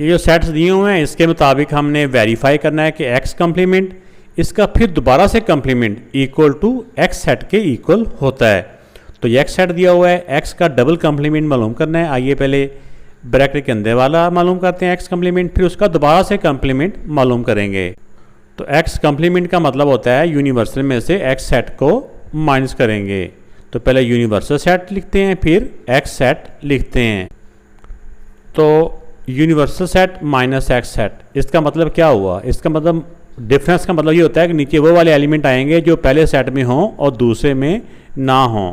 ये जो सेट्स दिए हुए हैं इसके मुताबिक हमने वेरीफाई करना है कि एक्स कम्प्लीमेंट इसका फिर दोबारा से complement equal to x set के इक्वल होता है। तो ये एक्स सेट दिया हुआ है, एक्स का डबल कम्प्लीमेंट मालूम करना है। आइए पहले ब्रैकेट के अंदर वाला मालूम करते हैं एक्स कम्प्लीमेंट, फिर उसका दोबारा से कम्प्लीमेंट मालूम करेंगे। तो एक्स कम्प्लीमेंट का मतलब होता है यूनिवर्सल में से एक्स सेट को माइनस करेंगे। तो पहले यूनिवर्सल सेट लिखते हैं, फिर एक्स सेट लिखते हैं। तो universal set minus x set, इसका मतलब क्या हुआ? इसका मतलब डिफरेंस का मतलब ये होता है कि नीचे वो वाले एलिमेंट आएंगे जो पहले सेट में हों और दूसरे में ना हों।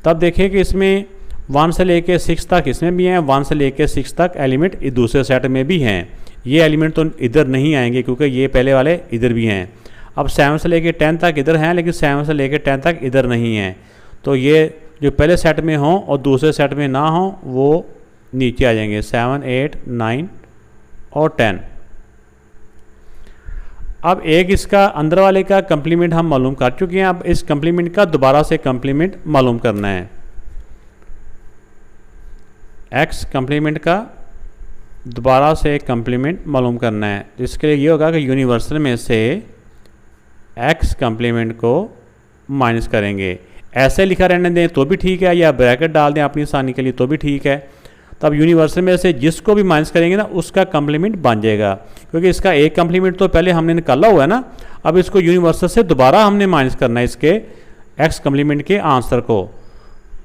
तब देखिए कि इसमें 1 से लेके 6 तक इसमें भी हैं, 1 से लेके 6 तक एलिमेंट दूसरे सेट में भी हैं। ये एलिमेंट तो इधर नहीं आएंगे क्योंकि ये पहले वाले इधर भी हैं। अब 7 से लेके 10 तक इधर हैं, लेकिन 7 से लेके 10 तक इधर नहीं हैं। तो ये जो पहले सेट में हों और दूसरे सेट में ना हों वो नीचे आ जाएंगे, 7, 8, 9 और 10। अब एक इसका अंदर वाले का कम्प्लीमेंट हम मालूम कर चुके हैं। अब इस कम्प्लीमेंट का दोबारा से कम्प्लीमेंट मालूम करना है। एक्स कम्प्लीमेंट का दोबारा से कम्प्लीमेंट मालूम करना है। इसके लिए ये होगा कि यूनिवर्सल में से एक्स कम्प्लीमेंट को माइनस करेंगे। ऐसे लिखा रहने दें तो भी ठीक है, या ब्रैकेट डाल दें अपनी आसानी के लिए तो भी ठीक है। तब यूनिवर्सल में से जिसको भी माइनस करेंगे ना उसका कम्प्लीमेंट बन जाएगा, क्योंकि इसका एक कम्प्लीमेंट तो पहले हमने निकाला हुआ है ना। अब इसको यूनिवर्सल से दोबारा हमने माइनस करना है इसके एक्स कम्प्लीमेंट के आंसर को।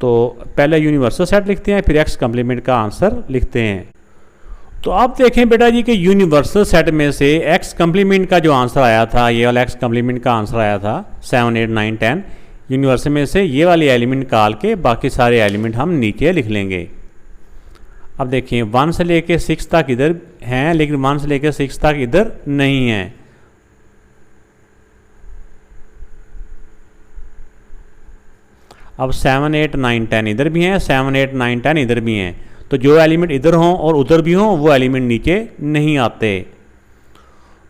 तो पहले यूनिवर्सल सेट लिखते हैं, फिर एक्स कम्प्लीमेंट का आंसर लिखते हैं। तो आप देखें बेटा जी कि यूनिवर्सल सेट में से एक्स कम्प्लीमेंट का जो आंसर आया था, ये वाला एक्स कम्प्लीमेंट का आंसर आया था 7, 8, 9, 10। यूनिवर्सल में से ये वाले एलिमेंट निकाल के बाकी सारे एलिमेंट हम नीचे लिख लेंगे। अब देखिए 1 से लेके 6 तक इधर हैं, लेकिन 1 से लेके 6 तक इधर नहीं हैं। अब 7, 8, 9, 10 इधर भी हैं, 7, 8, 9, 10 इधर भी हैं। तो जो एलिमेंट इधर हों और उधर भी हों वो एलिमेंट नीचे नहीं आते।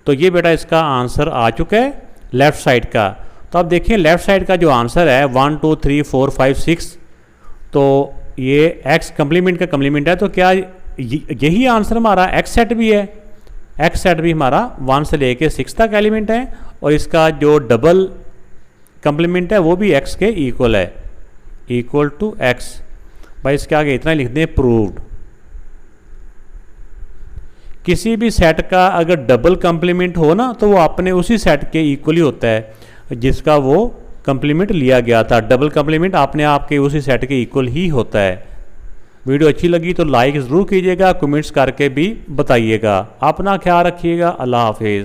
तो ये बेटा इसका आंसर आ चुका है लेफ्ट साइड का। तो अब देखिए लेफ्ट साइड का जो आंसर है 1, 2, 3, 4, 5, 6, तो ये एक्स कम्प्लीमेंट का कम्प्लीमेंट है। तो क्या यही आंसर हमारा एक्स सेट भी है? एक्स सेट भी हमारा 1 से लेके 6 तक एलिमेंट है, और इसका जो डबल कम्प्लीमेंट है वो भी एक्स के इक्वल है, इक्वल टू एक्स। भाई इसके आगे इतना लिख दें प्रूव्ड। किसी भी सेट का अगर डबल कम्प्लीमेंट हो ना तो वो अपने उसी सेट के इक्वल ही होता है जिसका वो कम्प्लीमेंट लिया गया था। डबल कम्प्लीमेंट अपने आप के उसी सेट के इक्वल ही होता है। वीडियो अच्छी लगी तो लाइक ज़रूर कीजिएगा, कमेंट्स करके भी बताइएगा। अपना ख्याल रखिएगा। अल्लाह हाफिज़।